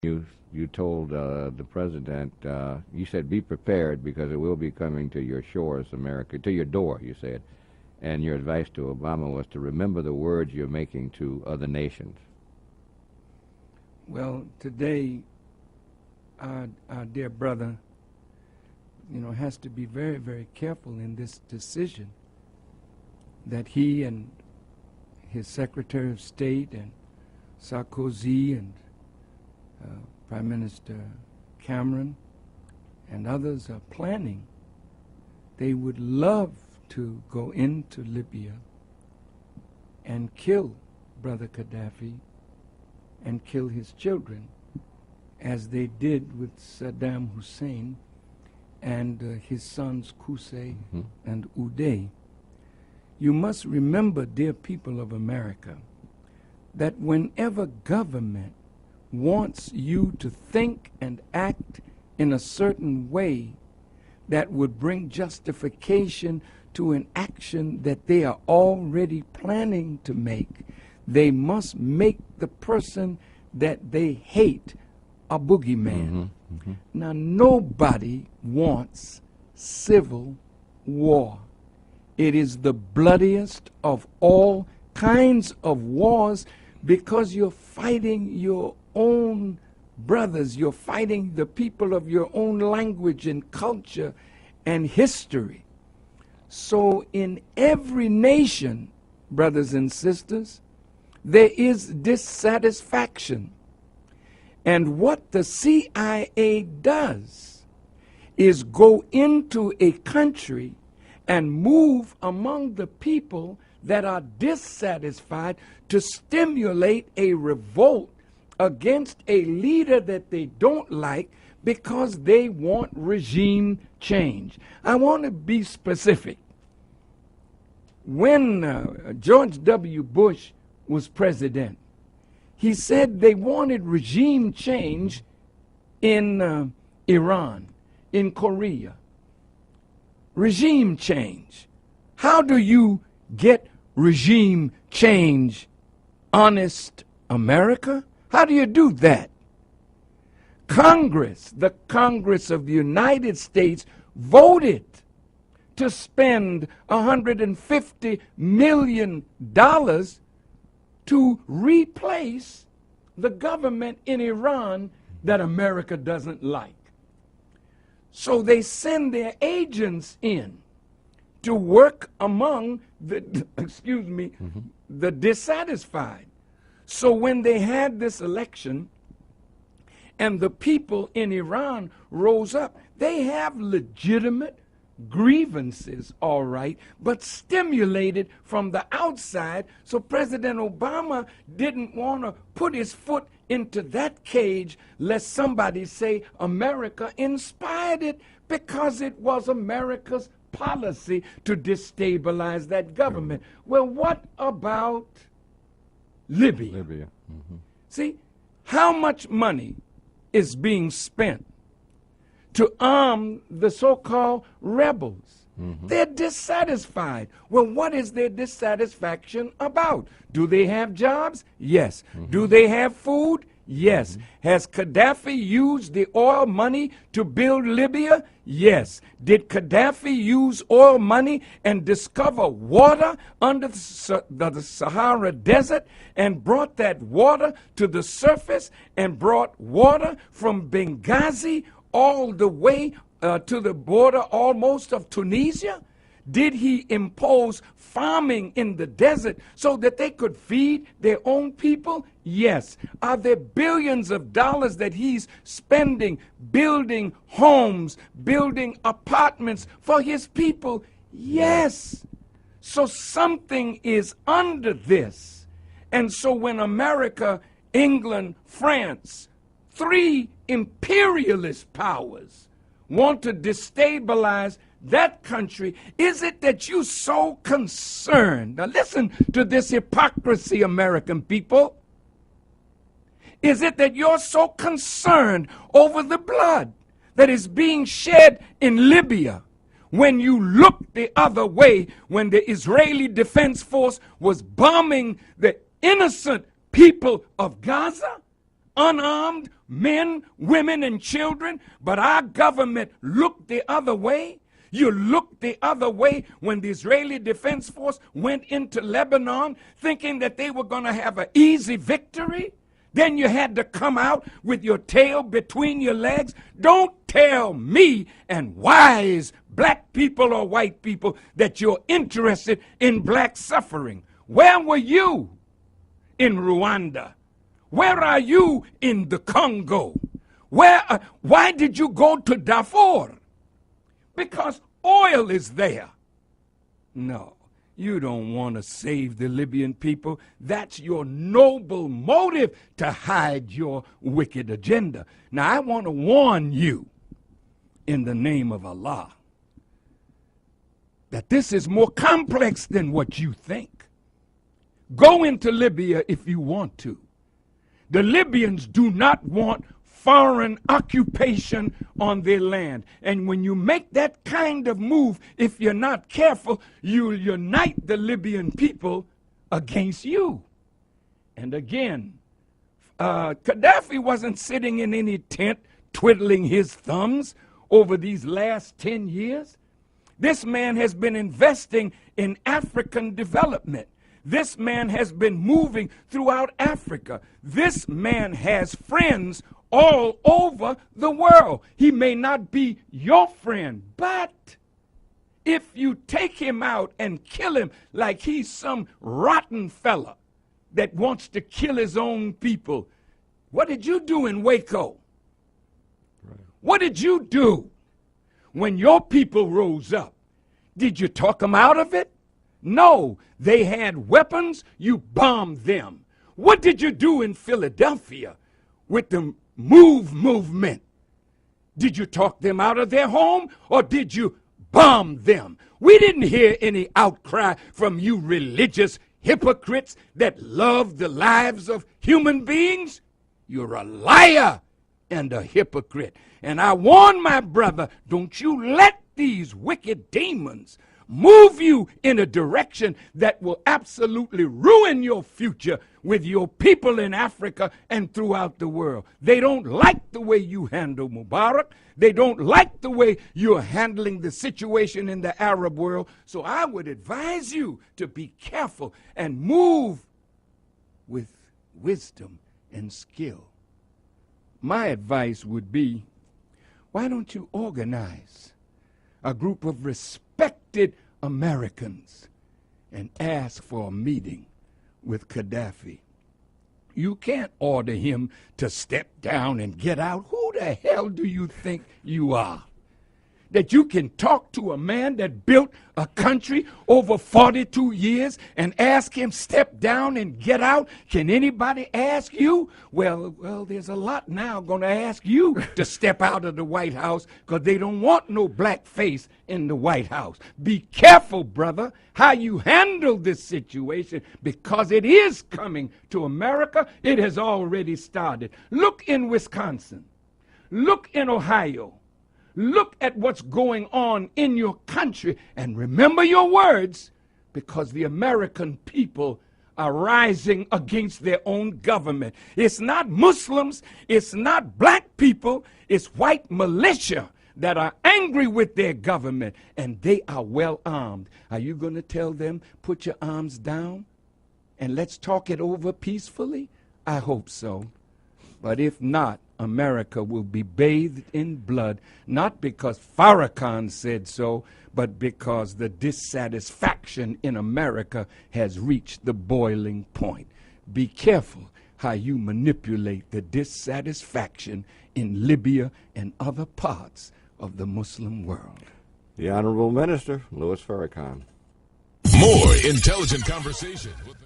You told the president, you said, be prepared because it will be coming to your shores, America, to your door, you said. And your advice to Obama was to remember the words you're making to other nations. Well, today, our dear brother, has to be very, very careful in this decision that he and his Secretary of State and Sarkozy and Prime Minister Cameron and others are planning. They would love to go into Libya and kill Brother Gaddafi and kill his children, as they did with Saddam Hussein and his sons Qusay and Uday. You must remember, dear people of America, that whenever government wants you to think and act in a certain way that would bring justification to an action that they are already planning to make, they must make the person that they hate a boogeyman. Now, nobody wants civil war. It is the bloodiest of all kinds of wars because you're fighting your own brothers. You're fighting the people of your own language and culture and history. So in every nation, brothers and sisters, there is dissatisfaction. And what the CIA does is go into a country and move among the people that are dissatisfied to stimulate a revolt against a leader that they don't like because they want regime change. I want to be specific. When George W. Bush was president, he said they wanted regime change in Iran, in Korea. Regime change. How do you get regime change, honest America? How do you do that? Congress, the Congress of the United States, voted to spend $150 million to replace the government in Iran that America doesn't like. So they send their agents in to work among the, the dissatisfied. So when they had this election and the people in Iran rose up, they have legitimate grievances, all right, but stimulated from the outside. So President Obama didn't want to put his foot into that cage lest somebody say America inspired it, because it was America's policy to destabilize that government. Well, what about Libya? See, how much money is being spent to arm the so-called rebels? They're dissatisfied. Well, what is their dissatisfaction about? Do they have jobs? Yes. Do they have food? Yes. Has Gaddafi used the oil money to build Libya? Yes. Did Gaddafi use oil money and discover water under the Sahara Desert and brought that water to the surface and brought water from Benghazi all the way to the border almost of Tunisia? Did he impose farming in the desert so that they could feed their own people? Yes. Are there billions of dollars that he's spending building homes, building apartments for his people? Yes. So something is under this. And so when America, England, France, three imperialist powers want to destabilize that country, is it that you're so concerned? Now listen to this hypocrisy, American people. Is it that you're so concerned over the blood that is being shed in Libya when you look the other way when the Israeli Defense Force was bombing the innocent people of Gaza? unarmed men, women, and children, but our government looked the other way. You looked the other way when the Israeli Defense Force went into Lebanon thinking that they were going to have an easy victory. Then you had to come out with your tail between your legs. Don't tell me and wise black people or white people that you're interested in black suffering. Where were you in Rwanda? Where are you in the Congo? Why did you go to Darfur? Because oil is there. No, you don't want to save the Libyan people. That's your noble motive to hide your wicked agenda. Now, I want to warn you in the name of Allah that this is more complex than what you think. Go into Libya if you want to. The Libyans do not want foreign occupation on their land. And when you make that kind of move, if you're not careful, you'll unite the Libyan people against you. And again, Gaddafi wasn't sitting in any tent twiddling his thumbs over these last 10 years. This man has been investing in African development. This man has been moving throughout Africa. This man has friends all over the world. He may not be your friend, but if you take him out and kill him like he's some rotten fella that wants to kill his own people, what did you do in Waco? Right. What did you do when your people rose up? Did you talk them out of it? No, they had weapons, you bombed them. What did you do in Philadelphia with the movement? Did you talk them out of their home or did you bomb them? We didn't hear any outcry from you religious hypocrites that love the lives of human beings. You're a liar and a hypocrite. And I warn my brother, don't you let these wicked demons move you in a direction that will absolutely ruin your future with your people in Africa and throughout the world. They don't like the way you handle Mubarak. They don't like the way you're handling the situation in the Arab world. So I would advise you to be careful and move with wisdom and skill. My advice would be, why don't you organize a group of respected Americans and ask for a meeting with Gaddafi? You can't order him to step down and get out. Who the hell do you think you are? That you can talk to a man that built a country over 42 years and ask him step down and get out? Can anybody ask you? Well, there's a lot now going to ask you to step out of the White House because they don't want no black face in the White House. Be careful, brother, how you handle this situation because it is coming to America. It has already started. Look in Wisconsin. Look in Ohio. Look at what's going on in your country and remember your words because the American people are rising against their own government. It's not Muslims, it's not black people, it's white militia that are angry with their government and they are well armed. Are you going to tell them, put your arms down and let's talk it over peacefully? I hope so. But if not, America will be bathed in blood, not because Farrakhan said so, but because the dissatisfaction in America has reached the boiling point. Be careful how you manipulate the dissatisfaction in Libya and other parts of the Muslim world. The Honorable Minister, Louis Farrakhan. More intelligent conversation with